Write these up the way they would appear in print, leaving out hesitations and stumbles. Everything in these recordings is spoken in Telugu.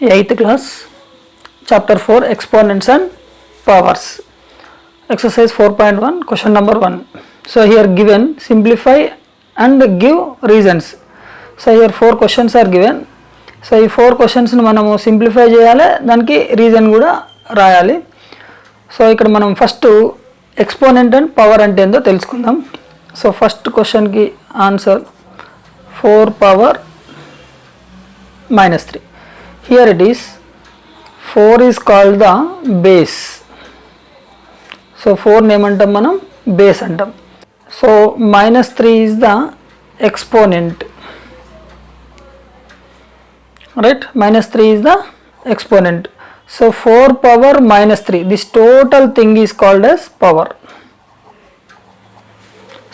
8th class, chapter 4, exponents and powers, exercise 4.1, question number 1. So here given, simplify and give reasons. So here 4 questions are given. So ఈ 4 questions ని మనము సింప్లిఫై చేయాలి, దానికి రీజన్ కూడా రాయాలి. సో ఇక్కడ మనం ఫస్ట్ ఎక్స్పోనెంట్ అండ్ పవర్ అంటే ఏందో తెలుసుకుందాం. సో ఫస్ట్ క్వశ్చన్కి answer 4 power -3. Here it is, 4 is called the base. So 4 ఏమంటాం మనం, బేస్ అంటాం. So -3 is the exponent, right? -3 is the exponent. So 4 power -3, this total thing is called as power.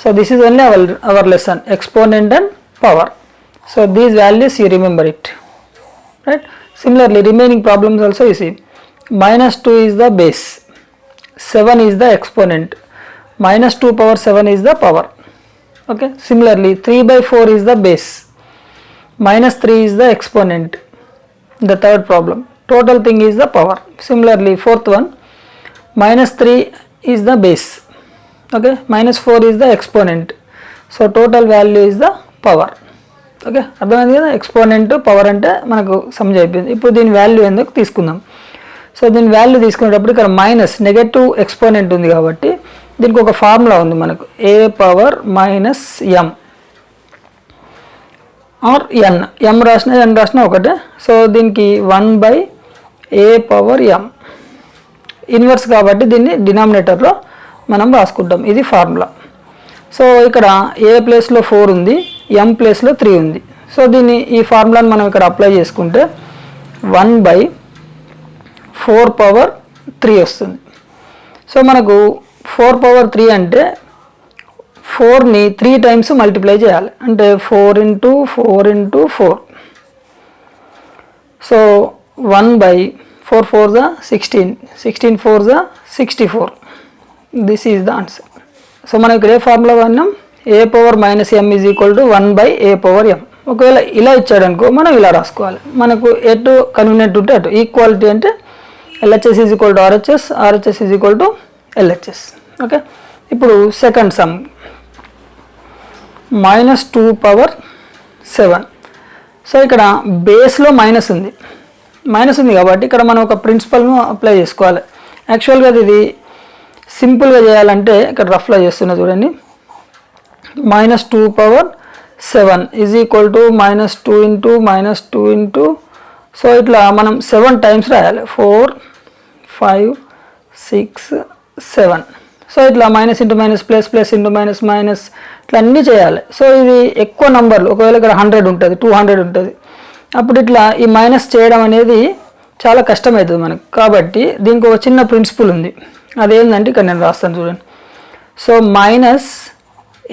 So this is only our lesson, exponent and power. So these values you remember it, right? Similarly remaining problems also you see, -2 is the base, 7 is the exponent, -2 power 7 is the power. Okay, similarly 3/4 is the base, -3 is the exponent, the third problem. Total thing is the power. Similarly fourth one, -3 is the base, okay, -4 is the exponent, so total value is the power. Okay, అర్థమైంది కదా. ఎక్స్పోనెంట్ పవర్ అంటే మనకు సమజ్ అయిపోయింది. ఇప్పుడు దీని వాల్యూ ఎందుకు తీసుకుందాం. సో దీని వాల్యూ తీసుకునేటప్పుడు ఇక్కడ మైనస్ నెగటివ్ ఎక్స్పోనెంట్ ఉంది కాబట్టి దీనికి ఒక ఫార్ములా ఉంది మనకు, a power -m or n, m రాసిన n రాసిన ఒకటే. సో దీనికి 1/a పవర్ m ఇన్వర్స్ కాబట్టి దీన్ని డినామినేటర్లో మనం రాసుకుంటాం. ఇది ఫార్ములా. సో ఇక్కడ ఏ ప్లేస్లో 4 ఉంది, m ప్లేస్లో 3 ఉంది. సో దీన్ని ఈ ఫార్ములాని మనం ఇక్కడ అప్లై చేసుకుంటే 1/4 పవర్ 3 వస్తుంది. సో మనకు 4 పవర్ 3 అంటే 4ని 3 టైమ్స్ మల్టిప్లై చేయాలి, అంటే 4 × 4 × 4. So 1/4 4 16, 16 4 64. This is the answer. So మనం ఇక్కడ ఏ ఫార్ములా వాడినాం, a power -m is equal to 1/a power m. ఒకవేళ ఇలా ఇచ్చాడు అనుకో మనం ఇలా రాసుకోవాలి. మనకు ఎటు కన్వీనియంట్ ఉంటే అటు. ఈక్వాలిటీ అంటే LHS is equal to RHS, RHS is equal to LHS. Okay, ఇప్పుడు సెకండ్ సమ్, -2 పవర్ 7. సో ఇక్కడ బేస్లో మైనస్ ఉంది కాబట్టి ఇక్కడ మనం ఒక ప్రిన్సిపల్ను అప్లై చేసుకోవాలి. యాక్చువల్గా ఇది సింపుల్గా చేయాలంటే ఇక్కడ రఫ్లో చేస్తున్నా చూడండి, -2 power 7 is equal to -2 × so ఇట్లా మనం 7 టైమ్స్ రాయాలి, 4 5 6 7. సో ఇట్లా minus into minus plus, plus into minus minus, ఇట్లా అన్నీ చేయాలి. సో ఇది ఎక్కువ నంబర్లు, ఒకవేళ ఇక్కడ 100 ఉంటుంది, 200 ఉంటుంది, అప్పుడు ఇట్లా ఈ మైనస్ చేయడం అనేది చాలా కష్టమవుతుంది మనకు. కాబట్టి దీనికి ఒక చిన్న ప్రిన్సిపల్ ఉంది, అదేంటంటే ఇక్కడ నేను రాస్తాను చూడండి. So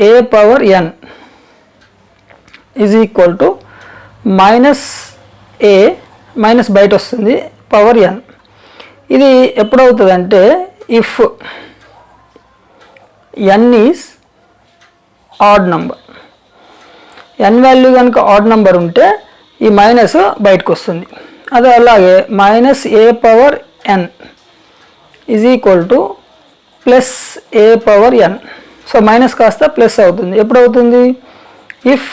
-a power n is equal to -a, minus బయట వస్తుంది, పవర్ n. ఇది ఎప్పుడవుతుంది అంటే if n is odd number. n value కనుక ఆడ్ నంబర్ ఉంటే ఈ మైనస్ బయటకు వస్తుంది. అదే అలాగే -a power n is equal to +a power n. So minus కాస్త ప్లస్ అవుతుంది. ఎప్పుడు అవుతుంది, if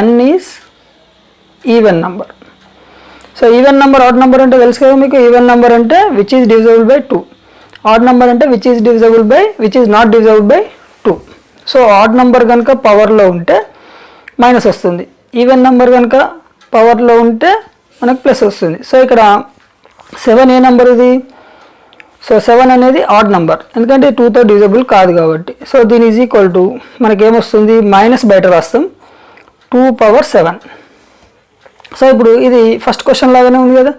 n is even number. So even number odd number అంటే తెలుసు కదా మీకు. ఈవెన్ నెంబర్ అంటే which is divisible by 2, odd number అంటే which is not divisible by 2. So odd number కనుక పవర్లో ఉంటే మైనస్ వస్తుంది, ఈవెన్ నెంబర్ కనుక పవర్లో ఉంటే మనకు ప్లస్ వస్తుంది. సో ఇక్కడ 7 ఏ నెంబర్ ఇది. సో 7 అనేది ఆడ్ నెంబర్, ఎందుకంటే 2తో డివిజబుల్ కాదు కాబట్టి. సో దీని ఈజ్ ఈక్వల్ టు మనకేమొస్తుంది, మైనస్ బయట రాస్తాం, 2 పవర్ 7. సో ఇప్పుడు ఇది ఫస్ట్ క్వశ్చన్ లాగానే ఉంది కదా,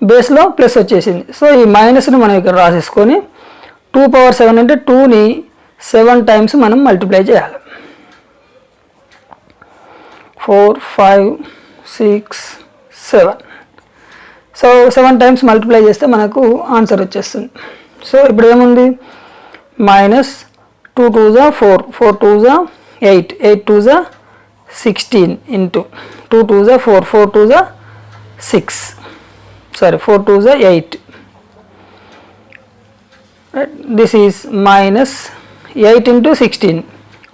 బేస్లో ప్లస్ వచ్చేసింది. సో ఈ మైనస్ని మనం ఇక్కడ రాసేసుకొని 2 పవర్ 7 అంటే 2ని 7 టైమ్స్ మనం మల్టిప్లై చేయాలి. 4 5 6 7. సో 7 టైమ్స్ మల్టిప్లై చేస్తే మనకు ఆన్సర్ వచ్చేస్తుంది. సో ఇప్పుడు ఏముంది, -2 2 4, 4 2 8, 8 2 16 into 2 2 4, 4 2 6. Sorry, 4 2s are 8. Right? This is minus 8 into 16.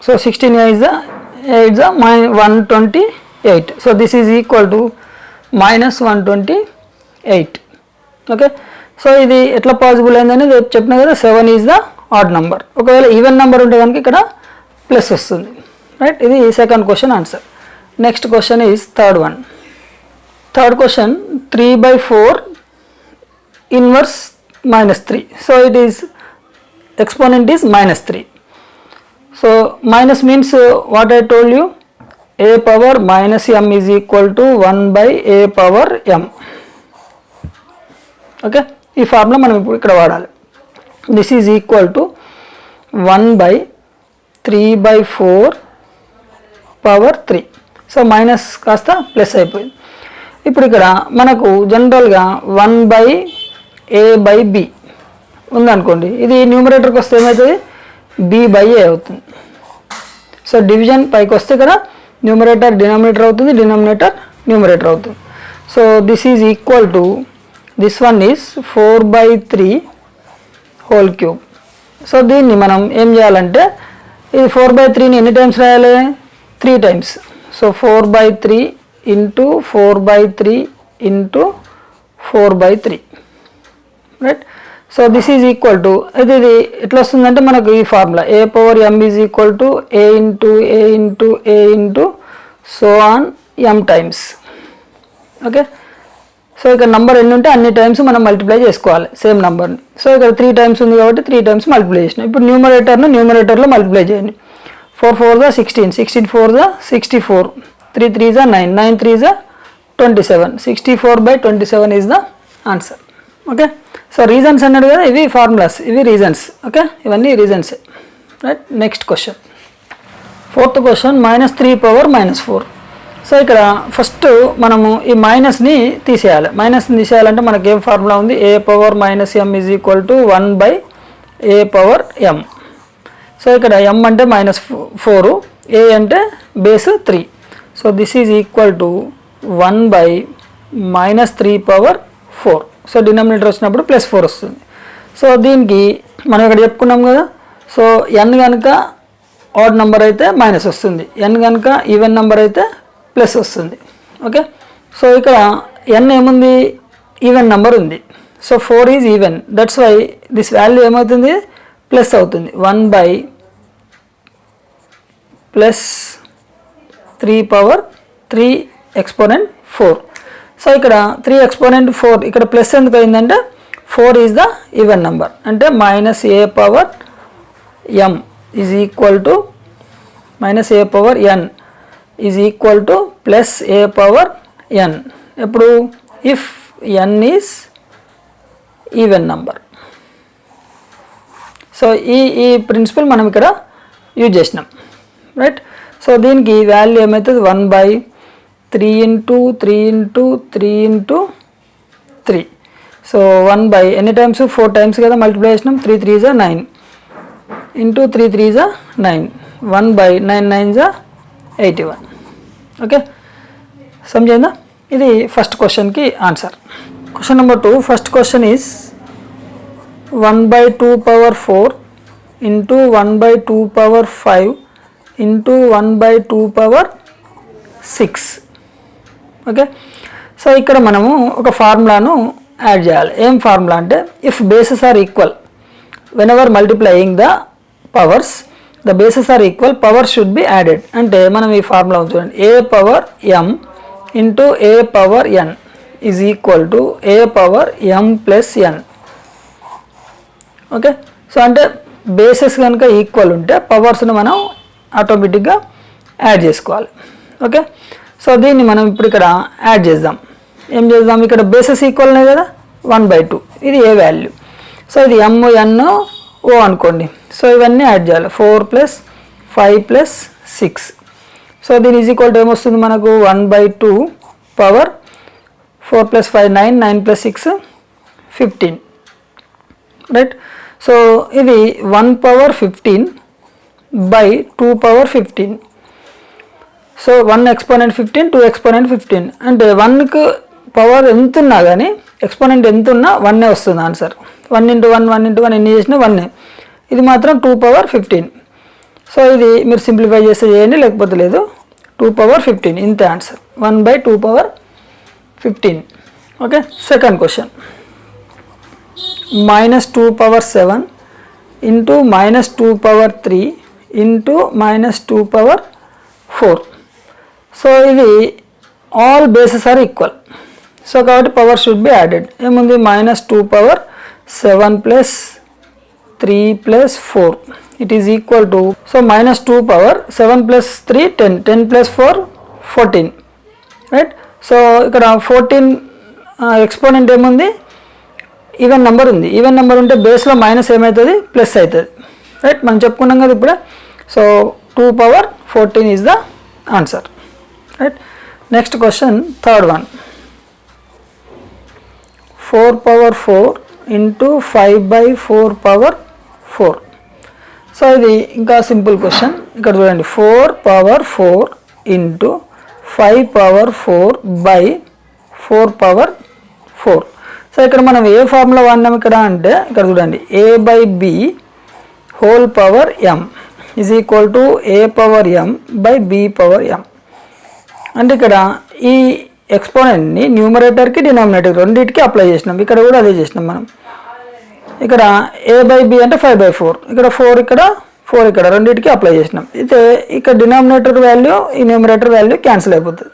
So 16 is the 128. So this is equal to minus 128. Okay. So ఇది ఎట్లా పాసిబుల్ అయిందని చెప్పిన కదా 7 ఈజ్ ద ఆడ్ నెంబర్. ఒకవేళ ఈవెన్ నెంబర్ ఉంటే కనుక ఇక్కడ ప్లస్ వస్తుంది. రైట్, ఇది second question answer. Next question is third one. Third question 3/4 inverse -3. So it is exponent is -3. So minus means what I told you, a power minus m is equal to 1 by a power m. Okay, ఈ ఫార్ములా మనం ఇప్పుడు ఇక్కడ వాడాలి. This is equal to 1 by 3/4 power 3. So minus కాస్త ప్లస్ అయిపోయింది. ఇప్పుడు ఇక్కడ మనకు జనరల్గా 1 by a by b ఉందనుకోండి, ఇది న్యూమరేటర్కి వస్తే ఏమవుతుంది, b/a అవుతుంది. సో డివిజన్ పైకి వస్తే ఇక్కడ న్యూమరేటర్ డినామినేటర్ అవుతుంది, డినామినేటర్ న్యూమరేటర్ అవుతుంది. So this is equal to this one is 4/3 whole cube. So దీన్ని మనం ఏం చేయాలంటే ఇది 4/3ని ఎన్ని టైమ్స్ రాయాలి, 3 times. So 4/3 into 4/3 into 4/3. Right. So this is equal to ఇది ఎట్లా వస్తుందంటే మనకు ఈ formula a power m is equal to a into a into a into so on m times. Okay. So ఇక్కడ నెంబర్ ఎన్ని ఉంటే అన్ని టైమ్స్ మనం మల్టిప్లై చేసుకోవాలి సేమ్ నెంబర్ని. సో ఇక్కడ 3 టైమ్స్ ఉంది కాబట్టి 3 టైమ్స్ మల్టిప్లై చేసినాం. ఇప్పుడు న్యూమరేటర్లో మల్టిప్లై చేయండి. 4 4 16, 16 4 64, 3 3 9, 9 3 27, 64/27 is the answer. Okay. So reasons అన్నాడు కదా, ఇవి ఫార్ములాస్, ఇవి రీజన్స్. ఓకే, ఇవన్నీ reasons. Right. Next question, fourth question -3/-4. So ఇక్కడ ఫస్ట్ మనము ఈ మైనస్ని తీసేయాలి. మైనస్ని తీసేయాలంటే మనకి ఏం ఫార్ములా ఉంది, a power -m is equal to 1 by a power m. So ఇక్కడ m అంటే -4, a అంటే base 3. So this is equal to 1 by -3/4. So denominator వచ్చినప్పుడు +4 వస్తుంది. సో దీనికి మనం ఇక్కడ చెప్పుకున్నాం కదా, సో n కనుక ఆడ్ నెంబర్ అయితే మైనస్ వస్తుంది, n కనుక ఈవెన్ నెంబర్ అయితే ప్లస్ వస్తుంది. ఓకే. సో ఇక్కడ n ఏముంది, ఈవెన్ నెంబర్ ఉంది. So 4 is even, that's why this value ఏమవుతుంది, ప్లస్ అవుతుంది. 1 by +3/3 ఎక్స్పోనెంట్ 4. సో ఇక్కడ 3 ఎక్స్పోనెంట్ 4, ఇక్కడ ప్లస్ ఎందుకు అయిందంటే 4 ఈజ్ ద ఈవెన్ నెంబర్, అంటే -a power m is equal to -a power n is equal to +a power n. ఎప్పుడు, if n is even number. So ఈ ప్రిన్సిపల్ మనం ఇక్కడ యూజ్ చేసినాం. రైట్. సో దీనికి వాల్యూ ఏమవుతుంది, 1 by 3 into 3 into 3 into 3. So 1 by ఎన్ని టైమ్స్, 4 టైమ్స్ కదా మల్టిప్లై చేసినాం. 3 3 9 ఇంటూ 3 3 9, 1 by 9 9 81. ఓకే, సమझైందా? ఇది ఫస్ట్ క్వశ్చన్కి answer. Question number 2, first question is 1/2/4 into 1/2/5 into 1/2/6. Okay. So ఇక్కడ మనము ఒక ఫార్ములాను యాడ్ చేయాలి. ఏం ఫార్ములా అంటే, if bases are equal, whenever multiplying the powers the bases are equal, power should be added. అంటే మనం ఈ ఫార్ములా చూడండి, a power m into a power n is equal to a power m plus n. Okay. So అంటే బేసెస్ కనుక ఈక్వల్ ఉంటే పవర్స్ని మనం ఆటోమేటిక్గా యాడ్ చేసుకోవాలి. ఓకే. సో దీన్ని మనం ఇప్పుడు ఇక్కడ యాడ్ చేద్దాం. ఏం చేద్దాం, ఇక్కడ బేసెస్ ఈక్వల్ ఉన్నాయి కదా, 1/2, ఇది ఏ వాల్యూ. సో ఇది m n o అనుకోండి. సో ఇవన్నీ యాడ్ చేయాలి, 4 + 5 + 6. సో దీని ఈజ్ ఈక్వల్ టు ఏమొస్తుంది మనకు, 1/2 పవర్ 4 + 5 9, 9 + 6 15. రైట్. సో ఇది 1/15 by 2/15. సో 1 ఎక్స్పోనెంట్ 15, 2 ఎక్స్పోనెంట్ 15, అంటే 1కు పవర్ ఎంత ఉన్నా కానీ ఎక్స్పోనెంట్ ఎంత ఉన్నా 1 వస్తుంది ఆన్సర్. 1 × 1 1 × 1 ఎన్ని చేసినా 1. ఇది మాత్రం 2^15. సో ఇది మీరు సింప్లిఫై చేస్తే చేయండి, లేకపోతే లేదు. 2^15 ఇంతే answer. 1/2^15. Okay. Second question -2^7 × -2^3 × -2^4. So ఇది all bases are equal. So కాబట్టి పవర్ షుడ్ బి యాడెడ్. ఏముంది -2^7 + 3 + 4 it is equal to, so -2^7 + 3 10, 10 + 4 14, right. So ఇక్కడ 14 ఎక్స్పోనెంట్ ఏముంది, ఈవెన్ నెంబర్ ఉంది. ఈవెన్ నెంబర్ ఉంటే బేస్లో మైనస్ ఏమవుతుంది, ప్లస్ అవుతుంది, రైట్. మనం చెప్పుకున్నాం కదా ఇప్పుడే. So 2^14 is the answer, right. Next question third one, 4^4 × 5/4^4. So ఇది ఇంకా సింపుల్ క్వశ్చన్. ఇక్కడ చూడండి, 4^4 × 5^4/4^4. సో ఇక్కడ మనం ఏ ఫార్ములా వాడినాం ఇక్కడ అంటే, ఇక్కడ చూడండి, a/b whole power m is equal to a/m/b/m. అంటే ఇక్కడ ఈ ఎక్స్పోనెంట్ని న్యూమరేటర్కి డినామినేటర్ రెండింటికి అప్లై చేసినాం. ఇక్కడ కూడా అదే చేసినాం మనం. ఇక్కడ a/b అంటే 5/4, ఇక్కడ 4, ఇక్కడ 4, ఇక్కడ రెండింటికి అప్లై చేసినాం. అయితే ఇక్కడ డినామినేటర్ వాల్యూ ఈ న్యూమరేటర్ వాల్యూ క్యాన్సిల్ అయిపోతుంది.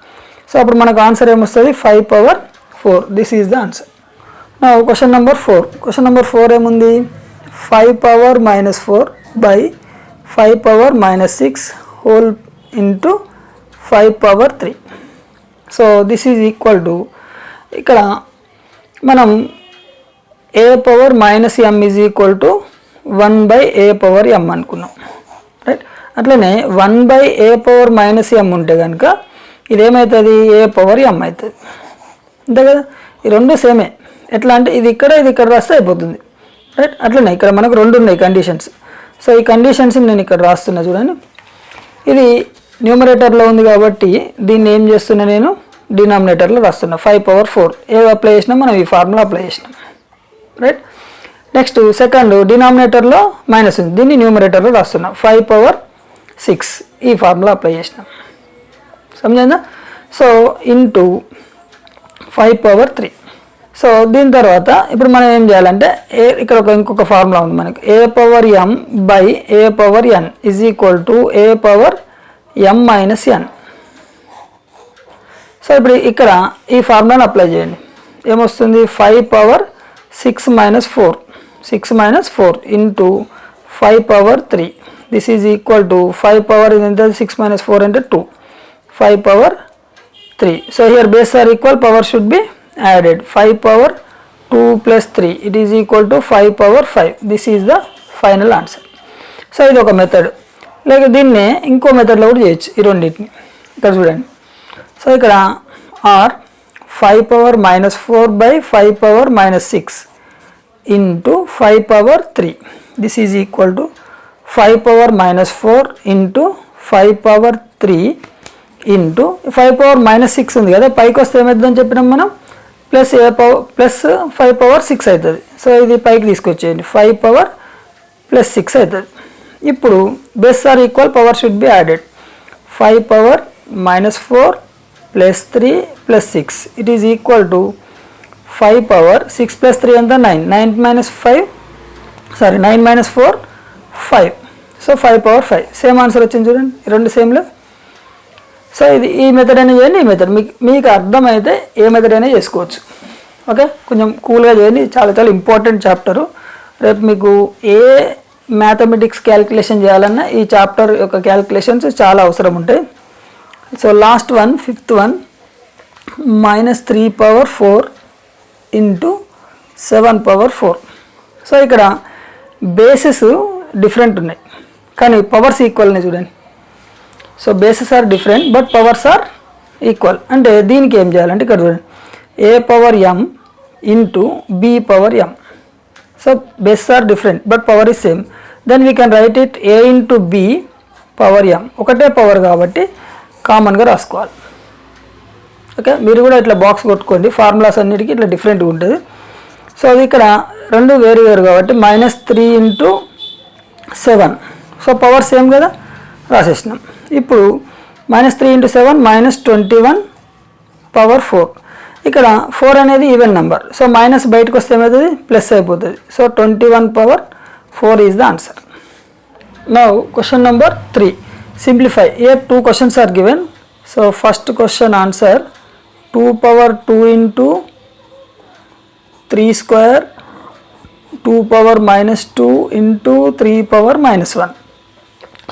సో అప్పుడు మనకు ఆన్సర్ ఏమొస్తుంది, 5/4. This is the answer. నా క్వశ్చన్ నెంబర్ 4. క్వశ్చన్ నెంబర్ 4 ఏముంది, 5^-4/5^-6 whole into 5^3. So this is equal to, ఇక్కడ మనం a/-m is equal to 1/a/m అనుకున్నాం, రైట్. అట్లనే 1/a/-m ఉంటే కనుక ఇదేమవుతుంది, a/m అవుతుంది, అంతే కదా. ఈ రెండు సేమే. ఎట్లా అంటే ఇది ఇక్కడ రాస్తే అయిపోతుంది, రైట్. అట్లనే ఇక్కడ మనకు రెండు ఉన్నాయి కండిషన్స్. సో ఈ కండిషన్స్ నేను ఇక్కడ రాస్తున్నా చూడండి. ఇది న్యూమరేటర్లో ఉంది కాబట్టి దీన్ని ఏం చేస్తున్నా, నేను డినామినేటర్లో రాస్తున్నా. 5/4 ఏది అప్లై చేసినా మనం ఈ ఫార్ములా అప్లై చేసినాం, రైట్. నెక్స్ట్ సెకండ్, డినామినేటర్లో మైనస్ ఉంది, దీన్ని న్యూమరేటర్లో రాస్తున్నా. 5/6 ఈ ఫార్ములా అప్లై చేసినాం, సమझा. So into 5/3. సో దీని తర్వాత ఇప్పుడు మనం ఏం చేయాలంటే, ఇక్కడ ఇంకొక ఫార్ములా ఉంది మనకి, a/m/a/n is equal to a/m-n. So ఇప్పుడు ఇక్కడ ఈ ఫార్ములాను అప్లై చేయండి. ఏమొస్తుంది, 5/6 - 4 into 5/3. This is equal to 5/6 - 4 అంటే 2, 5/3. So here base are equal, power should be added. 5/2 + 3 it is equal to 5/5. This is the final answer. So ఇది ఒక మెథడ్. లేక దీన్ని ఇంకో మెథడ్లో కూడా చేయొచ్చు ఈ రెండింటిని. ఇక్కడ చూడండి. సో ఇక్కడ are 5/-4/5/-6 into 5/3. This is equal to 5/-4 into 5/3 into 5/-6 ఉంది కదా, పైకి వస్తే ఏమవుతుందని చెప్పినాం మనం, ప్లస్ 5/6 అవుతుంది. సో ఇది పైకి తీసుకొచ్చేయండి, 5/6 అవుతుంది. ఇప్పుడు base are equal, power should be added. 5/-4 + 3 + 6 it is equal to 5/6 + 3 ఎంత, 9, 9 - 4 5. సో 5/5 సేమ్ ఆన్సర్ వచ్చింది చూడండి, రెండు సేమ్లో. సో ఇది ఈ మెథడ్ అయినా చేయండి, ఈ మెథడ్ మీకు అర్థమైతే ఏ మెథడ్ అయినా చేసుకోవచ్చు. ఓకే, కొంచెం కూల్గా చేయండి. చాలా చాలా ఇంపార్టెంట్ చాప్టరు. రేపు మీకు ఏ మ్యాథమెటిక్స్ క్యాలిక్యులేషన్ చేయాలన్నా ఈ చాప్టర్ యొక్క క్యాలిక్యులేషన్స్ చాలా అవసరం ఉంటాయి. So last one, 5th one, -3/4 into 7/4. So ఇక్కడ బేసెస్ డిఫరెంట్ ఉన్నాయి కానీ పవర్స్ ఈక్వల్ని చూడండి. So bases are different but powers are equal. అంటే దీనికి ఏం చేయాలంటే ఇక్కడ చూడండి, a/m into b/m. So bases are different but power is same. Then we can write it a into b/m. ఒకటే పవర్ కాబట్టి కామన్గా రాసుకోవాలి. ఓకే, మీరు కూడా ఇట్లా బాక్స్ కొట్టుకోండి, ఫార్ములాస్ అన్నిటికీ ఇట్లా డిఫరెంట్గా ఉంటుంది. సో అది ఇక్కడ రెండు వేరు వేరు కాబట్టి -3 × 7. సో పవర్ సేమ్ కదా, రాసేసినాం. ఇప్పుడు -3 × 7 -21 పవర్ 4. ఇక్కడ 4 అనేది ఈవెన్ నెంబర్, సో మైనస్ బయటకు వస్తే ఏమవుతుంది, ప్లస్ అయిపోతుంది. So 21 power 4 is the answer. Now question number 3. Simplify. Here 2 questions are given. So first question answer 2 power 2 into 3 square 2 power -2 into 3 power -1.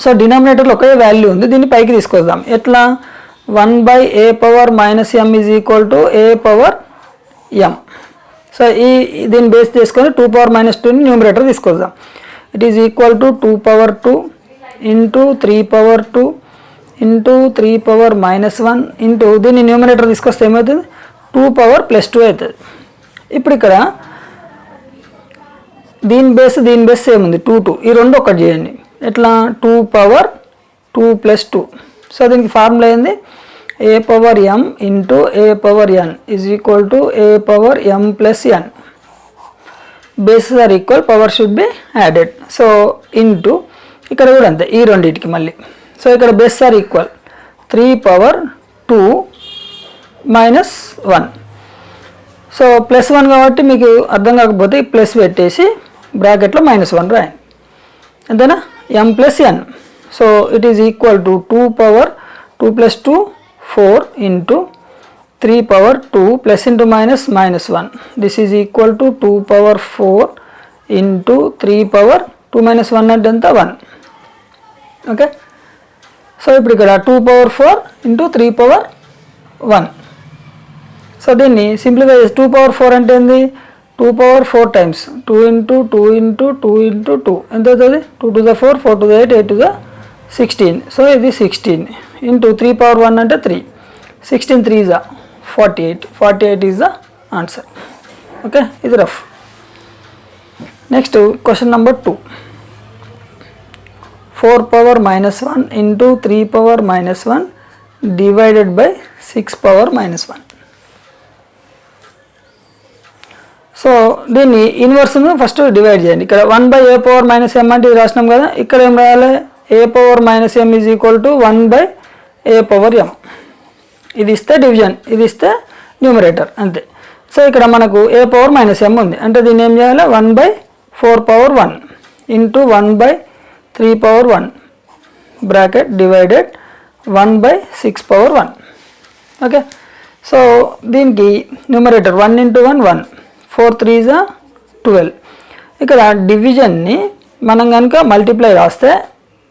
So డినామినేటర్లో ఒకే వాల్యూ ఉంది, దీన్ని పైకి తీసుకొద్దాం. ఎట్లా, 1/a power -m is equal to a power m. So దీన్ని బేస్ చేసుకొని 2 పవర్ -2ని న్యూమరేటర్ తీసుకొద్దాం. It is equal to 2 power 2 into 3 power 2 into 3 power -1 into దీన్ని న్యూమరేటర్ తీసుకొస్తే ఏమవుతుంది, 2 పవర్ +2 అవుతుంది. ఇప్పుడు ఇక్కడ దీని బేస్ ఏముంది, 2 ఈ రెండు ఒకటి చేయండి. ఎట్లా, 2 పవర్ 2 + 2. సో దీనికి ఫార్ములా ఏంది, a power m into a power n is equal to a power m + n. Bases are equal, power should be added. So into ఇక్కడ కూడా అంతే, ఈ రెండింటికి మళ్ళీ. సో ఇక్కడ bases are equal, 3 power 2 -1. So +1 కాబట్టి మీకు అర్థం కాకపోతే ప్లస్ పెట్టేసి బ్రాకెట్లో -1 రాయండి, అంతేనా, m + n. So it is equal to 2 power 2 + 2 4 into 3 power 2 plus into minus -1. This is equal to 2 power 4 into 3 power 2 - 1 అంటే ఎంత, 1. ఓకే, సో ఇప్పుడు ఇక్కడ 2 పవర్ 4 ఇంటూ 3 పవర్ 1. సో దీన్ని సింప్లిఫై చేసి 2 పవర్ 4 అంటే ఏంది, 2 power 4 times 2 into 2 into 2 into 2 ఎంత అవుతుంది, 2 to the 4 4 to the 8 8 to the 16. So ఇది 16 ఇంటూ 3 పవర్ 1 అంటే 3, 16 3 is 48, 48 is the answer. Okay, ఇది rough. Next question number 2. 4 power -1 into 3 power -1 divided by 6 power -1. So దీన్ని ఇన్వర్స్ను ఫస్ట్ డివైడ్ చేయండి. ఇక్కడ 1/a పవర్ -m అంటే ఇది రాసినాం కదా, ఇక్కడ ఏం రాయాలి, a power -m is equal to 1/a power m. ఇది ఇస్తే డివిజన్, ఇది ఇస్తే న్యూమరేటర్, అంతే. సో ఇక్కడ మనకు a పవర్ -m ఉంది, అంటే దీన్ని ఏం చేయాలి, 1/4 power 1 into 1/3 power 1 bracket divided 1/6 power 1. Okay, so దీనికి న్యూమరేటర్ 1 ఇంటూ 1 1, 4 3 is 12. ఇక్కడ డివిజన్ని మనం కనుక మల్టిప్లై రాస్తే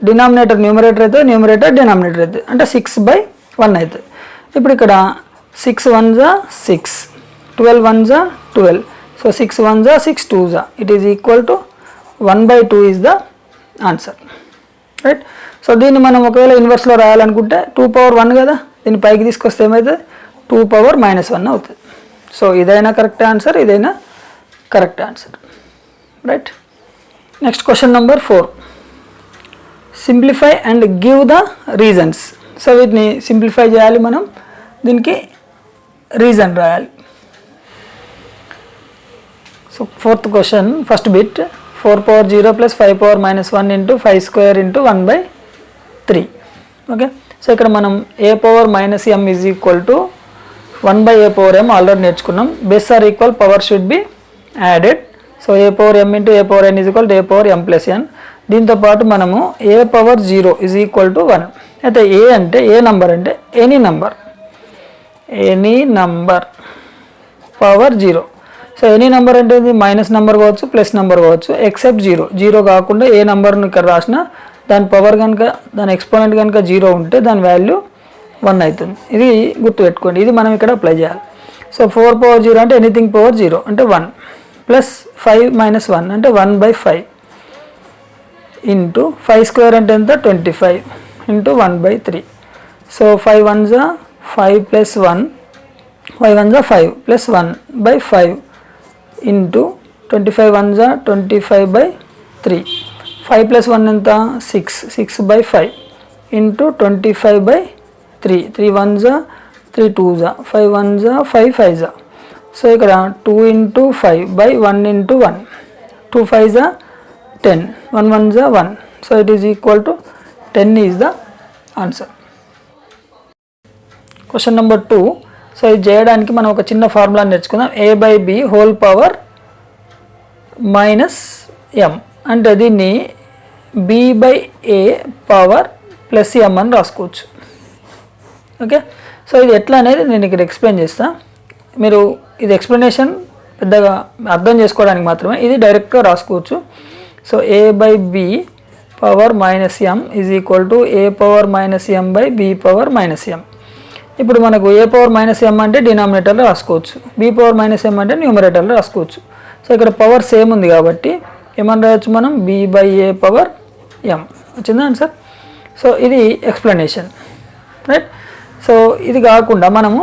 డినామినేటర్ న్యూమరేటర్ అయితే, న్యూమరేటర్ డినామినేటర్ అయితే, అంటే 6/1 అవుతుంది. ఇప్పుడు ఇక్కడ 6 1s 6, 12 1s 12. So 6 1s 6 2s, it is equal to 1/2 is the answer, right. So దీన్ని మనం ఒకవేళ ఇన్వర్స్లో రాయాలనుకుంటే 2 పవర్ 1 కదా, దీన్ని పైకి తీసుకొస్తే ఏమవుతుంది, 2 పవర్ -1 అవుతుంది. సో ఇదైనా కరెక్ట్ ఆన్సర్, ఇదైనా correct answer, right. Next question number 4. Simplify and give the reasons. So వీటిని సింప్లిఫై చేయాలి మనం, దీనికి రీజన్ రాయాలి. So fourth question first bit, 4 power 0 plus 5 power -1 into 5 square into 1/3. Okay, so ఇక్కడ మనం a power -m is equal to 1/a power m already నేర్చుకున్నాం. Base are equal, power should be added. So a power m into a power n is equal to a power m + n. దీంతో పాటు మనము a power 0 is equal to 1. అయితే a అంటే, ఏ నంబర్ అంటే any number power 0. So any number అంటే మైనస్ నెంబర్ కావచ్చు, ప్లస్ నెంబర్ కావచ్చు, ఎక్సెప్ట్ 0. 0 కాకుండా ఏ నెంబర్ను ఇక్కడ రాసినా దాని పవర్ కనుక, దాని ఎక్స్పోనెంట్ కనుక 0 ఉంటే దాని వాల్యూ 1 అవుతుంది. ఇది గుర్తుపెట్టుకోండి, ఇది మనం ఇక్కడ అప్లై చేయాలి. సో 4 పవర్ 0 అంటే ఎనీథింగ్ పవర్ 0 అంటే 1, ప్లస్ 5 - 1 అంటే 1/5 ఇంటూ 5 స్క్వేర్ అంటే ఎంత, 25 into 1/3. So 5 1s 5 plus 1, 5 1s 5 plus 1/5 into 25 1s 25/3. 5 plus 1 ఎంత, 6, 6/5 into 25/3. 3 1s 3 2s 5 1s 5 5s. So ఇక్కడ 2 into 5 by 1 into 1, 2 5s 10, 1 1s 1. So it is equal to 10 is the answer. Question number 2. So ఇది చేయడానికి మనం ఒక చిన్న ఫార్ములా నేర్చుకుందాం. a by b whole power minus m అంటే దీన్ని b by a power plus m అని రాసుకోవచ్చు. ఓకే, సో ఇది ఎట్లా అనేది నేను ఇక్కడ ఎక్స్ప్లెయిన్ చేస్తాను. మీరు ఇది ఎక్స్ప్లెనేషన్ పెద్దగా అర్థం చేసుకోవడానికి మాత్రమే, ఇది డైరెక్ట్గా రాసుకోవచ్చు. So a by b power minus m is equal to a power minus m by b power minus m. ఇప్పుడు మనకు a పవర్ మైనస్ m అంటే డినామినేటర్లో రాసుకోవచ్చు, b పవర్ మైనస్ m అంటే న్యూమరేటర్లో రాసుకోవచ్చు. సో ఇక్కడ పవర్ సేమ్ ఉంది కాబట్టి ఏమని రాయొచ్చు మనం, b by a power m. వచ్చిందా ఆన్సర్? సో ఇది ఎక్స్ప్లెనేషన్, రైట్. సో ఇది కాకుండా మనము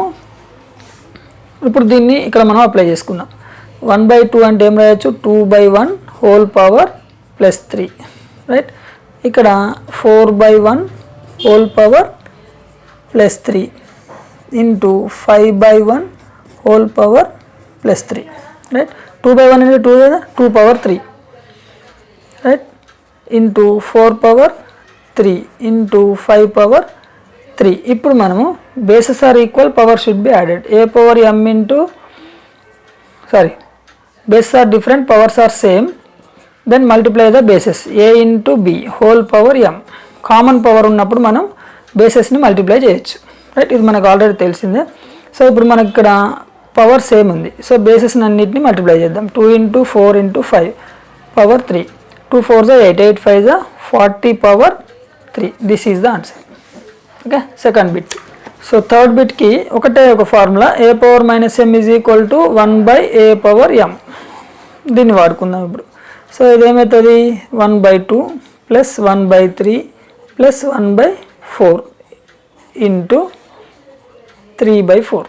ఇప్పుడు దీన్ని ఇక్కడ మనం అప్లై చేసుకుందాం. 1/2 అంటే ఏం రాయొచ్చు, 2/1 హోల్ పవర్ ప్లస్ 3, రైట్. ఇక్కడ 4/1 whole power plus 3 into 5/1 whole power plus 3, right. 2/1 అంటే 2 కదా, 2 power 3, right, into 4 power 3 into 5 power 3. ఇప్పుడు మనము bases are equal, power should be added. a power m into bases are different, powers are same, then multiply the bases a into b whole power m. Common power ఉన్నప్పుడు మనం బేసెస్ని మల్టిప్లై చేయొచ్చు, రైట్. ఇది మనకు ఆల్రెడీ తెలిసిందే. సో ఇప్పుడు మనకి ఇక్కడ పవర్ సేమ్ ఉంది, సో బేసెస్ని అన్నింటినీ మల్టిప్లై చేద్దాం. 2 into 4 into 5 power 3, 2 4s 8, 8 5s 40 power 3. This is the answer. Okay, second bit. So third బిట్కి ఒకటే ఒక formula, a power minus m is equal to 1/a power m. దీన్ని వాడుకుందాం ఇప్పుడు. సో ఇదేమవుతుంది, 1/2 ప్లస్ 1/3 ప్లస్ 1/4 ఇంటూ 3/4.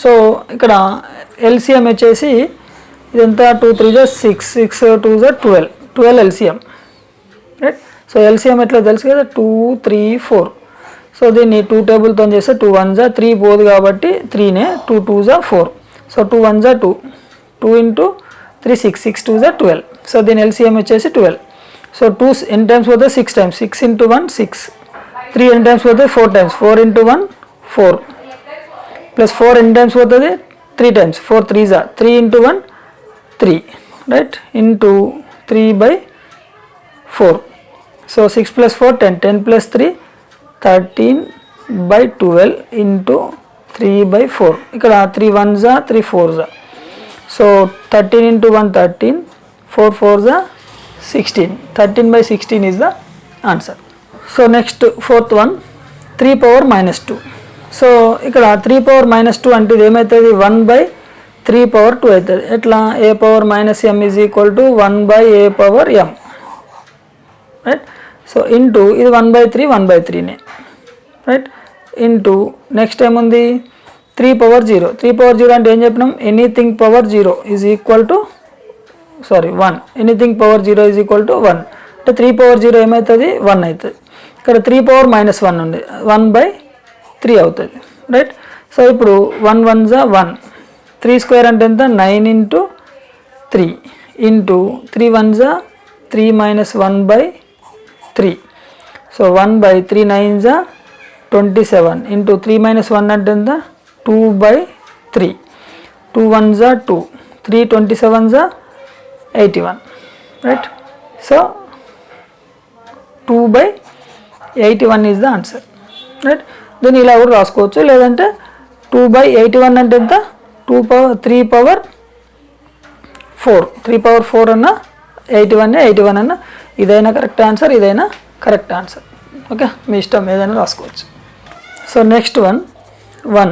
సో ఇక్కడ ఎల్సిఎం వచ్చేసి ఇదంతా 2 3s 6, 6 2s 12, 12 LCM, right. So LCM ఎట్లా తెలుసు కదా, 2 3 4. సో దీన్ని 2 టేబుల్తో చేస్తే 2 1s 3 పోదు కాబట్టి 3నే, 2 2s 4. So 2 1s 2, 2 into 3 6, 6 2s 12. So దీని ఎల్సిఎం వచ్చేసి 12. సో 2 ఎన్ని టైమ్స్ పోతే 6 టైమ్స్, 6 ఇంటూ 1 6, 3 ఎన్ని టైమ్స్ పోతే 4 టైమ్స్, 4 ఇంటూ 1 4, ప్లస్ 4 ఎన్ని టైమ్స్ పోతుంది 3 times, 4 3s 3 into 1 3, right, into 3/4. So 6 plus 4 10, 10 plus 3 13/12 into 3/4. ఇక్కడ 3 1s 3 4s. So 13 into 1 13, 4 4s 16, 13/16 is the answer. So next fourth one, 3 power minus 2. So ఇక్కడ 3 పవర్ మైనస్ 2 అంటే ఇది ఏమవుతుంది, 1/3 పవర్ 2 అవుతుంది. ఎట్లా, a power minus m is equal to 1/a power m, right. So into ఇది 1/3 1/3నే, రైట్, ఇంటూ నెక్స్ట్ ఏముంది 3 పవర్ 0. 3 పవర్ 0 అంటే ఏం చెప్పినాం, anything power 0 is equal to 1. Anything power 0 is equal to 1 అంటే 3 పవర్ 0 ఏమవుతుంది, 1 అవుతుంది. ఇక్కడ 3 పవర్ మైనస్ 1 ఉంది, 1/3 అవుతుంది, రైట్. సో ఇప్పుడు 1 1s 1, 3 స్క్వేర్ అంటే ఎంత, 9 into 3 into 3 1s 3 minus 1/3. So 1/3 9s 27 into 3 minus 1 అంటే ఎంత, 2/3. 2 1s 2, 3 27s 81, right. So 2/81 is the answer, right. దీన్ని ఇలా కూడా రాసుకోవచ్చు, లేదంటే 2/81 అంటే ఎంత, 3 పవర్ 4, 3 పవర్ 4 అన్న 81 అన్న, ఇదైనా కరెక్ట్ ఆన్సర్, ఇదైనా కరెక్ట్ ఆన్సర్. ఓకే, మీ ఇష్టం ఏదైనా రాసుకోవచ్చు. So next one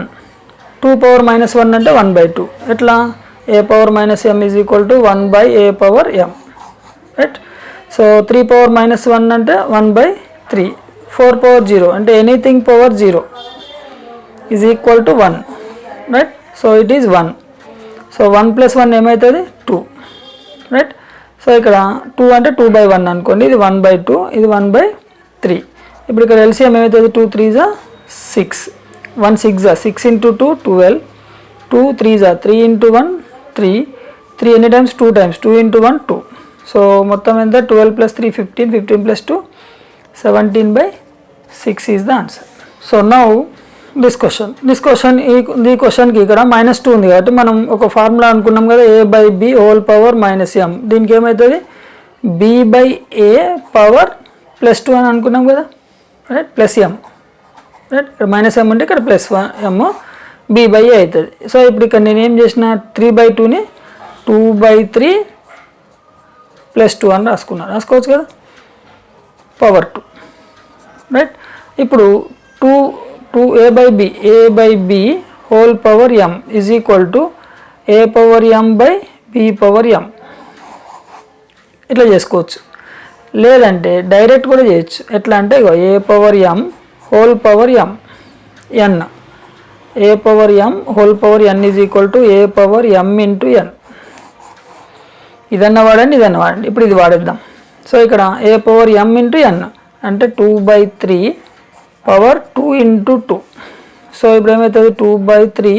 2 power minus 1 అంటే 1/2. ఎట్లా, a power minus m is equal to 1/a power m, right. So 3 power minus 1 అంటే 1/3. 4 పవర్ 0 అంటే anything power 0 is equal to 1, right. So it is 1. So 1 plus 1 ఏమవుతుంది, 2, రైట్. సో ఇక్కడ 2 అంటే 2/1 అనుకోండి, ఇది 1/2, ఇది 1/3. ఇప్పుడు ఇక్కడ ఎల్సిఎం ఏమవుతుంది, 2 3s 6, 1 6 6 into 2 12, 2 3 3 into 1 3, 3 ఎన్ని టైమ్స్ 2 టైమ్స్, 2 into 1 2. సో మొత్తం ఎంత 12 plus 3 15, 15 plus 2 17/6 is the answer. So now this question ఈ క్వశ్చన్కి ఇక్కడ -2 ఉంది కాబట్టి మనం ఒక ఫార్ములా అనుకున్నాం కదా, a/b హోల్ పవర్ -m. దీనికి ఏమవుతుంది b/a పవర్ +2 అని అనుకున్నాం కదా, రైట్, ప్లస్ m, రైట్. ఇక్కడ -m అంటే ఇక్కడ +m b/a అవుతుంది. సో ఇప్పుడు ఇక్కడ నేను ఏం చేసిన 3/2ని 2/3 +2 అని రాసుకోవచ్చు కదా, పవర్ 2, రైట్. ఇప్పుడు 2a/b whole power m is equal to a power m/b power m. ఇట్లా చేసుకోవచ్చు, లేదంటే డైరెక్ట్ కూడా చేయొచ్చు. ఎట్లా అంటే ఇగో a power m whole power m n, a power m whole power n is equal to a power m into n. ఇదన్నా వాడండి, ఇదన్నా వాడండి. ఇప్పుడు ఇది వాడేద్దాం. సో ఇక్కడ a power m into n అంటే 2/3 పవర్ 2 into 2. సో ఇప్పుడు ఏమవుతుంది 2/3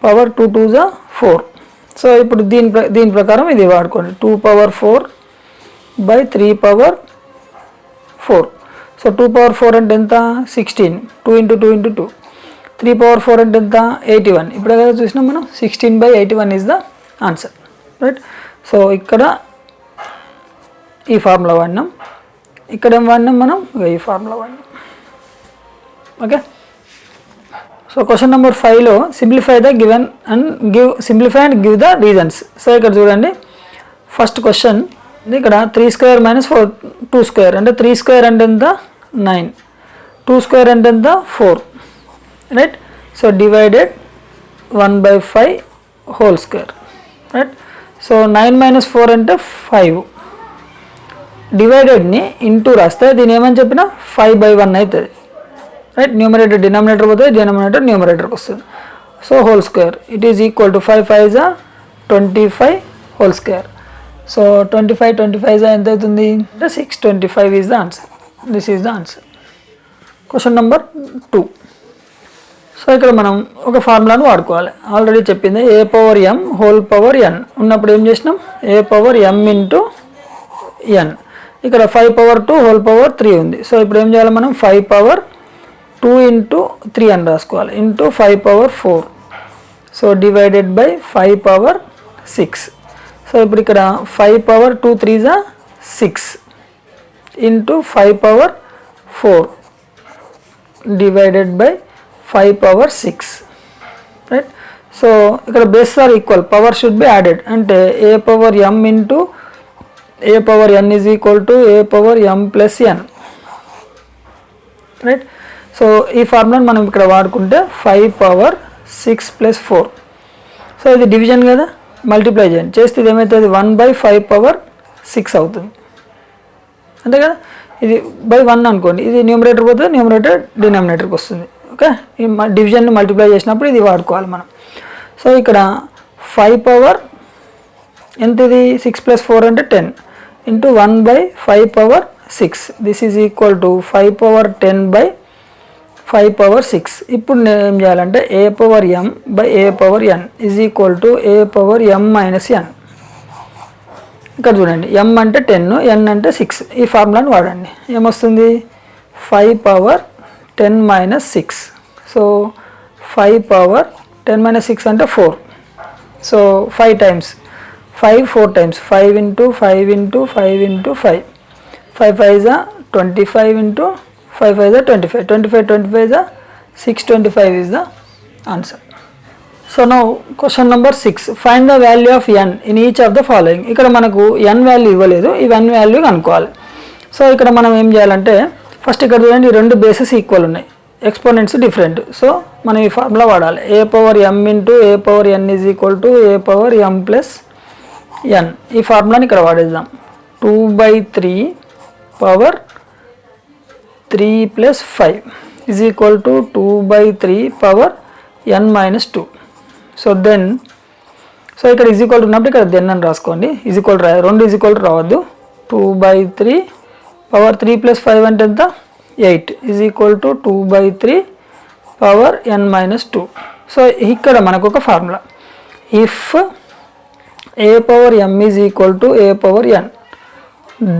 పవర్ 2 2 = 4. సో ఇప్పుడు దీని ప్రకారం ఇది వాడుకోండి, 2 పవర్ 4/3 పవర్ 4. సో 2 పవర్ 4 అంటే ఎంత 16, 2 into 2 into 2. 3 పవర్ 4 అంటే ఎంత 81. ఇప్పుడే కదా చూసినాం మనం, 16/81 is the answer, right. So ఇక్కడ ఈ ఫార్ములా వాడినాం, ఇక్కడ ఏం వాడినాం మనం, ఈ ఫార్ములా వాడినాం. ఓకే. సో క్వశ్చన్ నెంబర్ 5లో simplify and give the reasons. So ఇక్కడ చూడండి, ఫస్ట్ క్వశ్చన్ ఇక్కడ 3² - 4 2² అంటే 3² అంటే ఎంత 9, 2² అంటే ఎంత 4, right. So divided 1/5 whole square, right. So 9 - 4 అంటే 5. డివైడెడ్ని ఇంటూ రాస్తే దీని ఏమని చెప్పిన 5/1 అవుతుంది, రైట్. న్యూమరేటర్ డినామినేటర్ పోతుంది, డినామినేటర్ న్యూమరేటర్కి వస్తుంది. So whole square it is equal to 5 5 = 25 whole square. So 25 ఎంత అవుతుంది అంటే 625 is the answer. This is the answer. Question number 2. So ఇక్కడ మనం ఒక ఫార్ములాను వాడుకోవాలి, ఆల్రెడీ చెప్పింది a power m whole power n ఉన్నప్పుడు ఏం చేసినాం a power m into n. ఇక్కడ 5 పవర్ 2 హోల్ పవర్ 3 ఉంది. సో ఇప్పుడు ఏం చేయాలి మనం 5 పవర్ 2 into 3 అని రాసుకోవాలి, into 5 power 4. So divided by 5 power 6. So ఇప్పుడు ఇక్కడ 5 power 2 3 = 6 into 5 power 4 divided by 5 power 6, right. So ఇక్కడ base are equal, power should be added. అంటే a power m into a power n is equal to a power m plus n, right. So ఈ ఫార్ములాను మనం ఇక్కడ వాడుకుంటే 5 పవర్ 6 + 4. సో ఇది డివిజన్ కదా, మల్టిప్లై చేయండి, చేస్తే ఇది ఏమవుతుంది 1/5 పవర్ 6 అవుతుంది, అంతే కదా. ఇది /1 అనుకోండి, ఇది న్యూమరేటర్ పోతే న్యూమరేటర్ డినామినేటర్కి వస్తుంది. ఓకే, ఈ డివిజన్ని మల్టిప్లై చేసినప్పుడు ఇది వాడుకోవాలి మనం. సో ఇక్కడ 5 పవర్ ఎంత, ఇది 6 + 4 అంటే 10 into 1/5 power 6. This is equal to 5 power 10/5 power 6. ఇప్పుడు నేను ఏం చేయాలంటే a power m by a power n is equal to a power m minus n. ఇక్కడ చూడండి, m అంటే 10, n అంటే 6. ఈ ఫార్ములాని వాడండి, ఏమొస్తుంది 5 పవర్ 10 - 6. సో 5 పవర్ 10 - 6 అంటే 4. So 5 times 5 4 times 5 into 5 into 5 into 5. 5 5 = 25 into 5 5 = 25. 25 25 = 625 is the answer. So now question number 6. Find the value of n in each of the following. ఇక్కడ మనకు n వాల్యూ ఇవ్వలేదు, ఈ n వాల్యూ కనుక్కోవాలి. సో ఇక్కడ మనం ఏం చేయాలంటే ఫస్ట్ ఇక్కడ చూడండి, రెండు బేసెస్ ఈక్వల్ ఉన్నాయి, ఎక్స్పోనెంట్స్ డిఫరెంట్. సో మనం ఈ ఫార్ములా వాడాలి, a power m into a power n is equal to a power m plus n. ఈ ఫార్ములాని ఇక్కడ వాడేద్దాం, 2/3 power 3 + 5 is equal to 2/3 power n - 2. So then ఇక్కడ ఈజ్ ఈక్వల్ ఉన్నప్పుడు ఇక్కడ దెన్ అని రాసుకోండి, ఈజ్ ఈక్వల్ రెండు ఈజ్ ఈక్వల్ రావద్దు. 2/3 పవర్ 3 + 5 అంటే ఎంత 8 is equal to 2/3 power n minus 2. So ఇక్కడ మనకు ఒక formula, if a power m is equal to a power n,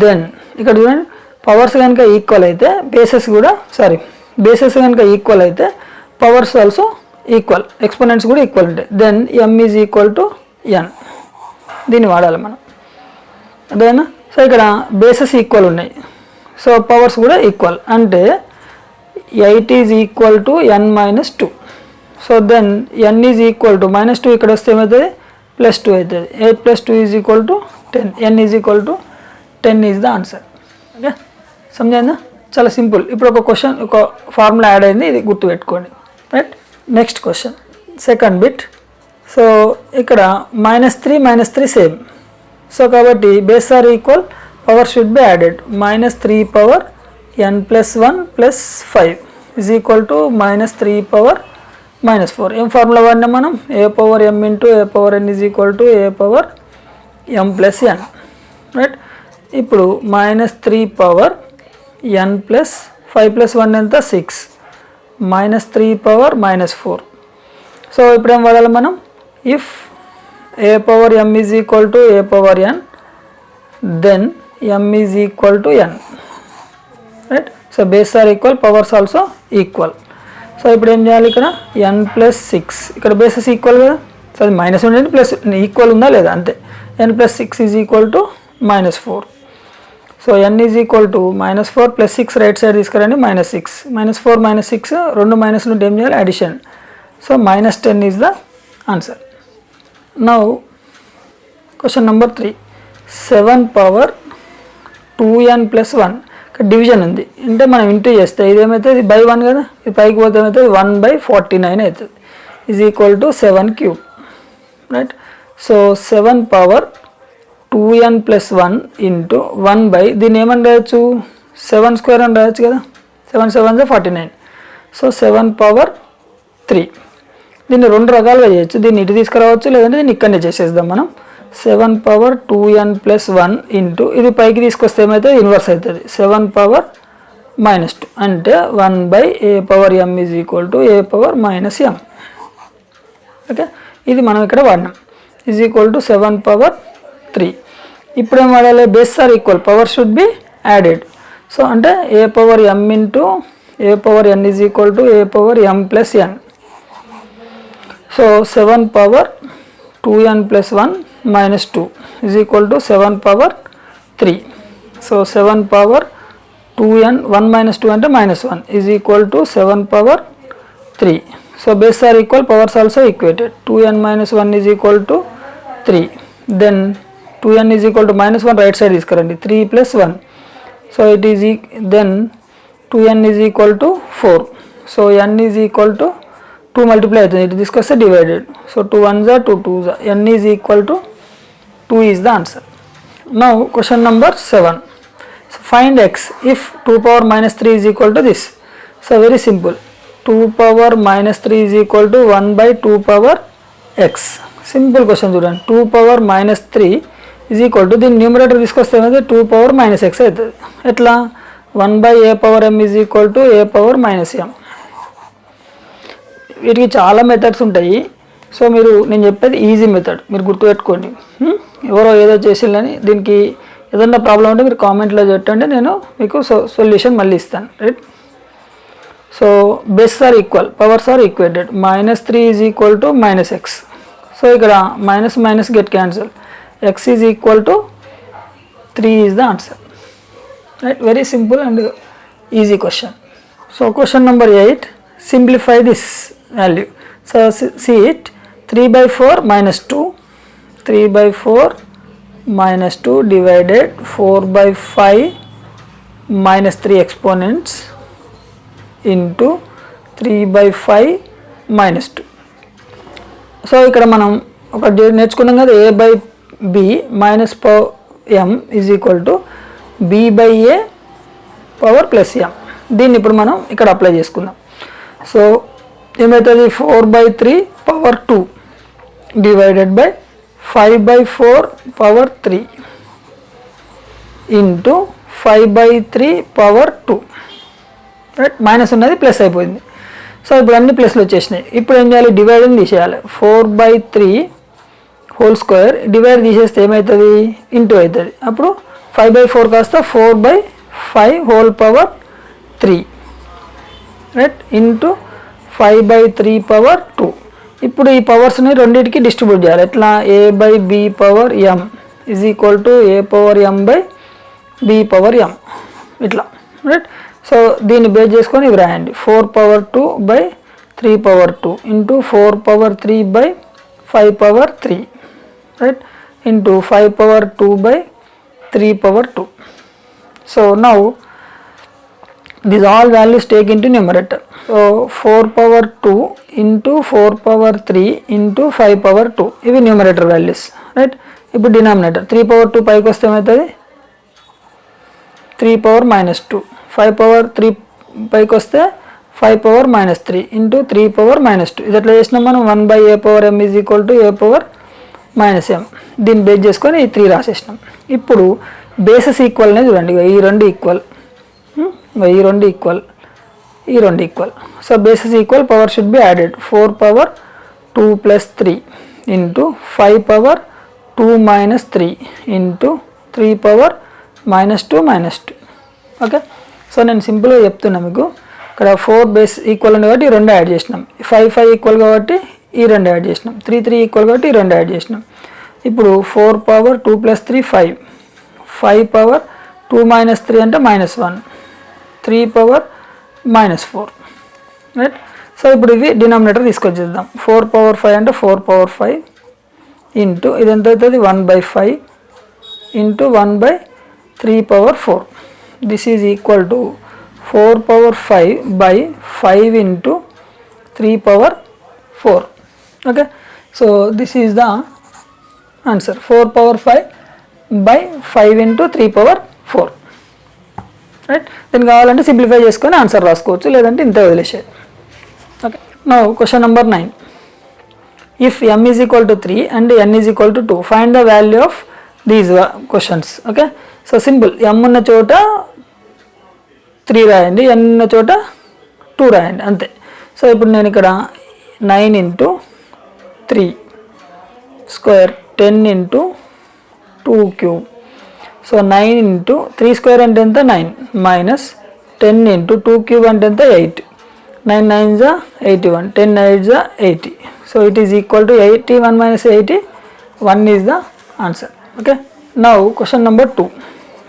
then ఇక్కడ చూడండి పవర్స్ కనుక ఈక్వల్ అయితే బేసెస్ కనుక ఈక్వల్ అయితే పవర్స్ ఆల్సో ఈక్వల్, ఎక్స్పోనెంట్స్ కూడా ఈక్వల్ ఉంటాయి. Then m is equal to n, దీన్ని వాడాలి మనం, అదేనా. సో ఇక్కడ బేసెస్ ఈక్వల్ ఉన్నాయి, సో పవర్స్ కూడా ఈక్వల్, అంటే 8 is equal to n minus 2. So then n is equal to -2 ఇక్కడ వస్తే ఏమవుతుంది, +2 అవుతుంది. 8 + 2 is equal to 10, n is equal to 10 is the answer. Okay, సమజైందా? చాలా సింపుల్. ఇప్పుడు ఒక ఫార్ములా యాడ్ అయింది, ఇది గుర్తుపెట్టుకోండి, right. Next question, second bit. So ఇక్కడ -3 సేమ్. సో కాబట్టి base are equal, power should be added. -3 power n + 1 + 5 is equal to -3 power -4. ఏం ఫార్ములా వాడినా మనం, a power m into a power n is equal to a power m + n, right. ఇప్పుడు -3 పవర్ n + 5 + 1 ఎంత, 6, -3 పవర్ -4. సో ఇప్పుడు ఏం వాడాలి మనం, if a power m is equal to a power n, then m is equal to n, right. So base are equal, powers also equal. So ఇప్పుడు ఏం చేయాలి, ఇక్కడ n + 6, ఇక్కడ బేసెస్ ఈక్వల్ కదా, సో అది మైనస్ ఉండండి ప్లస్ ఈక్వల్ ఉందా లేదా అంతే. n + 6 is equal to -4. So n is equal to -4 + 6 right side తీసుకురండి, -6, -4 -6 రెండు మైనస్లు ఉంటే ఏం చేయాలి, addition. So -10 is the answer. Now question number 3, 7 power 2n + 1. ఇక్కడ డివిజన్ ఉంది, అంటే మనం ఇంటూ చేస్తే ఇది ఏమవుతుంది, ఇది బై 1 కదా, ఇది పైకి పోతే ఏమవుతుంది, 1/49 అవుతుంది, is equal to 7³, right. So 7 power 2n + 1 into 1 దీన్ని ఏమని రాయొచ్చు, 7² అని రాయొచ్చు కదా, 7 7 49. So 7 power 3. దీన్ని రెండు రకాలుగా చేయొచ్చు, దీన్ని ఇటు తీసుకురావచ్చు, లేదంటే దీన్ని ఇక్కడనే చేసేద్దాం మనం. 7 పవర్ 2n + 1 ఇంటూ ఇది పైకి తీసుకొస్తే ఏమైతే ఇన్వర్స్ అవుతుంది, 7 పవర్ -2, అంటే 1/a power m is equal to a power -m. Okay, ఇది మనం ఇక్కడ వాడినాం, ఈజ్ ఈక్వల్ టు 7 పవర్ 3. ఇప్పుడు ఏం వాడాలి, base are equal, power should be added. So అంటే a power m into a power n is equal to a power m + n. So 7 power 2n + 1 -2 is equal to 7 power 3. So 7 power 2n 1 - 2 అంటే -1 is equal to 7 power 3. So base are equal, powers also equated. 2n - 1 is equal to 3. Then 2n is equal to -1 right side తీసుకురండి, 3 + 1. So it is then 2n is equal to 4. So n is equal to 2 multiply అవుతుంది, ఇటు తీసుకొస్తే divided. So 2 1s 2 2s, n is equal to 2 is the answer. Now question number 7, find x if 2 power -3 is equal to this. So very simple, 2 power -3 is equal to 1/2 power x. Simple question చూడండి, 2 పవర్ -3 ఈజ్ ఈక్వల్ టు దీన్ని న్యూమరేటర్ తీసుకొస్తే ఏమైతే 2 పవర్ -x అవుతుంది. ఎట్లా, 1/a power m is equal to a power -m. వీటికి చాలా మెథడ్స్ ఉంటాయి. సో నేను చెప్పేది ఈజీ మెథడ్, మీరు గుర్తుపెట్టుకోండి. ఎవరో ఏదో చేసిందని, దీనికి ఏదన్నా ప్రాబ్లం ఉంటే మీరు కామెంట్లో పెట్టండి, నేను మీకు సొల్యూషన్ మళ్ళీ ఇస్తాను, right. So base are equal, powers are equated. -3 is equal to -x. So ఇక్కడ minus get cancel, x is equal to 3 is the answer, right. Very simple and easy question. So question number 8, simplify this value. So see it, 3/4 -2, 3/4 -2 divided 4/5 -3 exponents into 3/5 -2. So ఇక్కడ మనం ఒక నేర్చుకున్నాం కదా, a/b -m is equal to b/a power +m. దీన్ని ఇప్పుడు మనం ఇక్కడ అప్లై చేసుకుందాం. సో ఏమవుతుంది, 4/3 power 2 divided by 5/4 power 3 into 5/3 power 2, right. Minus ఉన్నది ప్లస్ అయిపోయింది. సో ఇప్పుడు అన్ని ప్లస్లు వచ్చేసినాయి. ఇప్పుడు ఏం చేయాలి, డివైడ్ని తీసేయాలి. 4/3 హోల్ స్క్వేర్ డివైడ్ తీసేస్తే ఏమవుతుంది, ఇంటూ అవుతుంది. అప్పుడు 5/4 కాస్త 4/5 whole power 3 right into 5/3 power 2. ఇప్పుడు ఈ పవర్స్ని రెండింటికి డిస్ట్రిబ్యూట్ చేయాలి. ఎట్లా, a/b power m is equal to a power m by b power m ఇట్లా రైట్. సో దీన్ని బేస్ చేసుకొని ఇవి రాయండి. 4/2/3 power 2 into 4/3/5 power 3 right into 5/2/3 power 2. So now these all values take into numerator. So 4/2 into 4/3 into 5/2 ఇవి న్యూమరేటర్ వాల్యూస్ రైట్. ఇప్పుడు డినామినేటర్ 3/2 పైకి వస్తే ఏమవుతుంది, 3/-2. 5/3 పైకి వస్తే 5/-3 ఇంటూ 3/-2. ఇది ఎట్లా చేసినాం మనం, 1/a/m is equal to a/-m. దీన్ని బేస్ చేసుకొని ఈ 3 రాసేసినాం. ఇప్పుడు బేసెస్ ఈక్వల్ అనేది చూడండి, ఈ రెండు ఈక్వల్, ఈ రెండు ఈక్వల్, ఈ రెండు equal. So bases equal, power should be added. 4/2 + 3 into 5/2 - 3 into 3/-2 - 2. Okay. So నేను సింపుల్గా చెప్తున్నా మీకు. ఇక్కడ 4 బేస్ ఈక్వల్ ఉంది కాబట్టి ఈ రెండు యాడ్ చేసినాం. 5 ఈక్వల్ కాబట్టి ఈ రెండు యాడ్ చేసినాం. 3 ఈక్వల్ కాబట్టి ఈ రెండు యాడ్ చేసినాం. ఇప్పుడు 4/2 + 3 5, 5/2 - 3 అంటే -1, 3/-4 రైట్. సో ఇప్పుడు ఇవి డినామినేటర్ తీసుకొచ్చేద్దాం. 4/5 అంటే 4/5 ఇంటూ ఇది ఎంత అవుతుంది, 1/5 into 1/3/4. This is equal to 4/5/5 into 3/4. Okay. So this is the answer, 4/5/5 into 3/4 right. దీన్ని కావాలంటే సింప్లిఫై చేసుకొని ఆన్సర్ రాసుకోవచ్చు, లేదంటే ఇంత వదిలేసేది. Okay. Now question number 9. If m is equal to 3 and n is equal to 2 find the value of these questions. Okay. So simple, m ఉన్న చోట 3 రాయండి, n ఉన్న చోట 2 రాయండి, అంతే. సో ఇప్పుడు నేను ఇక్కడ 9 into 3 square 10 into 2 cube. So 9 into 3 square అంటే ఎంత, 9 మైనస్ 10 ఇంటూ 2 క్యూబ్ అంటే ఎంత, 8. 9 9 = 81, 10 8 = 80. So it is equal to 81 - 80, 1 is the answer. Okay. Now question number 2.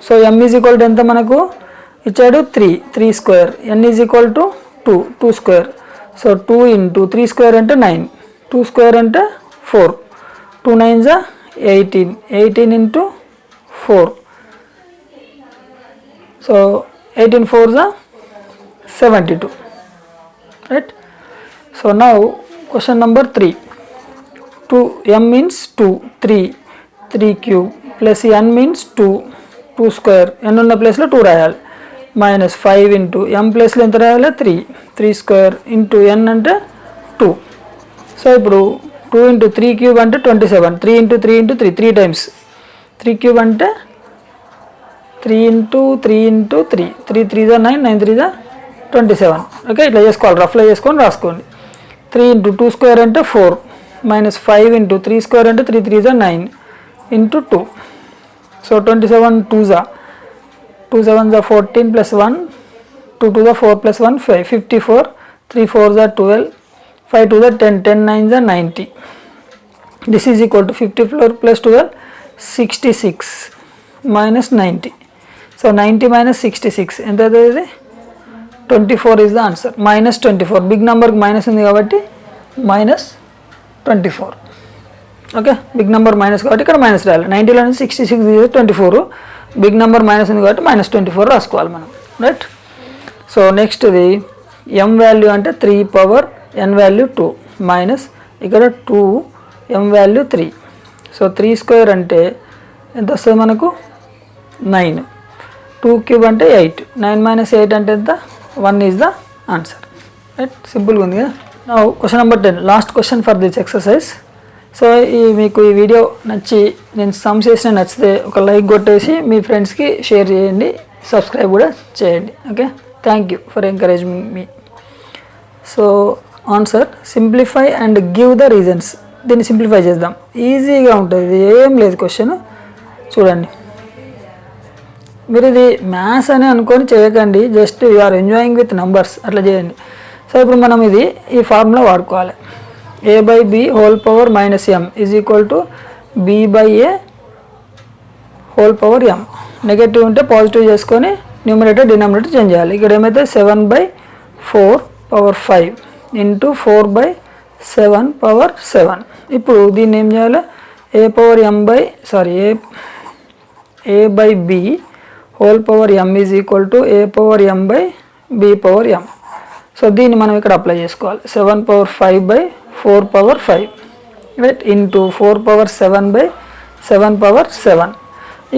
So m is equal to ఎంత మనకు ఇచ్చాడు, 3 square, n is equal to 2 square. So 2 into 3 square అంటే 9, 2 స్క్వేర్ అంటే 4, 2 9 = 18, 18 into 4. So 18 4 = 72 right. So now question number 3. 2 m means 2, 3 cube plus n means 2 square, n ఉన్న ప్లేస్లో 2 రాయాలి, మైనస్ 5 ఇంటూ m ప్లేస్లో ఎంత రాయాలి, 3 స్క్వేర్ ఇంటూ n అంటే 2. సో ఇప్పుడు 2 ఇంటూ 3 క్యూబ్ అంటే 27, 3 ఇంటూ 3 ఇంటూ 3 3 టైమ్స్, 3 క్యూబ్ అంటే 3 ఇంటూ 3 ఇంటూ 3, 3 3 = 9, 9 3 = 27. ఓకే. ఇట్లా చేసుకోవాలి, రఫ్లో చేసుకొని రాసుకోండి. 3 ఇంటూ 2 స్క్వేర్ అంటే 4, మైనస్ 5 ఇంటూ 3 స్క్వేర్ అంటే 3 3 = 9 into 2. So 27 2 7 = 14 plus 1, 2 2 = 4 plus 1 5, 54, 3 4 = 12, 5 2 = 10, 10 9 = 90. This is equal to 54 plus 12 66 minus 90. So 90 minus 66 ఎంత అవుతుంది, 24 ఈజ్ ద ఆన్సర్. -24, బిగ్ నెంబర్కి మైనస్ ఉంది కాబట్టి -24. ఓకే. బిగ్ నెంబర్ మైనస్ కాబట్టి ఇక్కడ మైనస్ రాయాలి. 90లో నుంచి 66 తీసి 24, బిగ్ నెంబర్ మైనస్ ఉంది కాబట్టి -24 రాసుకోవాలి మనం రైట్. సో నెక్స్ట్ ఇది m వాల్యూ అంటే 3/n వాల్యూ 2 మైనస్ ఇక్కడ 2 m వాల్యూ 3. సో 3 స్క్వేర్ అంటే ఎంత వస్తుంది మనకు, 9, 2 క్యూబ్ అంటే 8, 9 - 8 అంటే ఎంత, 1 ఈజ్ ద ఆన్సర్ రైట్. సింపుల్గా ఉంది కదా. Now question number 10, last question for this exercise. So మీకు ఈ వీడియో నచ్చి నేను సమ్ చేసిన నచ్చితే ఒక లైక్ కొట్టేసి మీ ఫ్రెండ్స్కి షేర్ చేయండి, సబ్స్క్రైబ్ కూడా చేయండి. Okay. Thank you for encouraging me. So answer simplify and give the reasons. దీన్ని సింప్లిఫై చేద్దాం, ఈజీగా ఉంటుంది, ఏం లేదు క్వశ్చన్. చూడండి, మీరు ఇది మ్యాథ్స్ అని అనుకొని చేయకండి, just you are enjoying with numbers అట్లా చేయండి. సో ఇప్పుడు మనం ఇది ఈ ఫార్ములా వాడుకోవాలి. a/b whole power minus m is equal to b/a whole power m. Negative ఉంటే పాజిటివ్ చేసుకొని న్యూమరేటర్ డినామినేటర్ చేంజ్ చేయాలి. ఇక్కడ ఏమైతే 7/4 పవర్ 5 ఇంటూ 4/7 పవర్ 7. ఇప్పుడు దీన్ని ఏం చేయాలి, a/b whole power m is equal to a/m/b power m. So దీన్ని మనం ఇక్కడ అప్లై చేసుకోవాలి. 7/5/4 పవర్ 5 రైట్ ఇంటూ 4/7/7 పవర్ 7.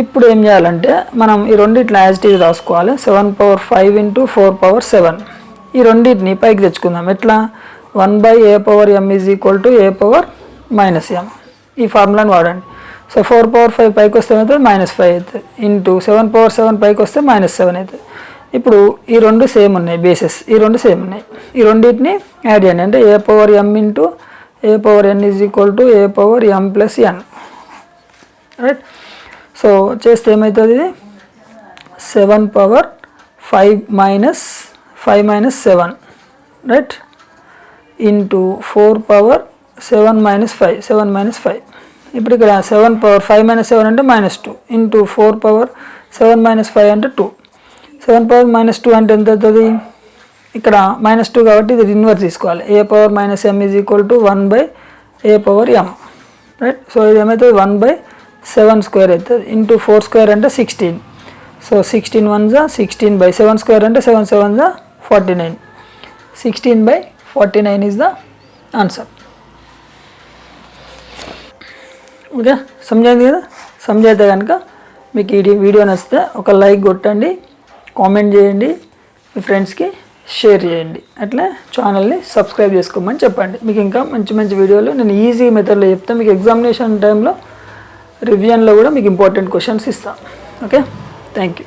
ఇప్పుడు ఏం చేయాలంటే మనం ఈ రెండిట్లో యాజ్ ఇట్ ఈజ్ రాసుకోవాలి. 7/5 ఇంటూ 4/7. ఈ రెండింటిని పైకి తెచ్చుకుందాం. ఎట్లా, 1/a/m is equal to a/-m. ఈ ఫార్ములాని వాడండి. సో 4/5 పైకి వస్తే ఏమవుతుంది, -5 అవుతుంది. ఇంటూ 7/7 పైకి వస్తే -7 అవుతుంది. ఇప్పుడు ఈ రెండు సేమ్ ఉన్నాయి, బేసెస్ ఈ రెండు సేమ్ ఉన్నాయి. ఈ రెండింటిని యాడ్ చేయండి, అంటే a/m into a/n is equal to a/m+n right. So చేస్తే ఏమవుతుంది, ఇది 7/5 - 7 రైట్ ఇంటూ 4/7 - 5 7 - 5. ఇప్పుడు ఇక్కడ 7/5 - 7 అంటే -2 ఇంటూ 4/7 - 5 అంటే 2. 7/-2 అంటే ఎంత అవుతుంది, ఇక్కడ -2 కాబట్టి ఇది ఇన్వర్స్ తీసుకోవాలి. a/-m is equal to 1/a/m right. So ఇది ఏమవుతుంది, 1/7² అవుతుంది ఇంటూ 4² అంటే 16. సో 16 1s 16/7² అంటే 7 7s 49. 16/49 is the answer. Okay, సమజైంది కదా. సమజైతే కనుక మీకు ఈ వీడియో నచ్చితే ఒక లైక్ కొట్టండి, కామెంట్ చేయండి, మీ ఫ్రెండ్స్కి షేర్ చేయండి, అట్లా ఛానల్ని సబ్స్క్రైబ్ చేసుకోమని చెప్పండి. మీకు ఇంకా మంచి మంచి వీడియోలు నేను ఈజీ మెథడ్లో చెప్తాను. మీకు ఎగ్జామినేషన్ టైంలో రివిజన్లో కూడా మీకు ఇంపార్టెంట్ క్వశ్చన్స్ ఇస్తాను. Okay, thank you.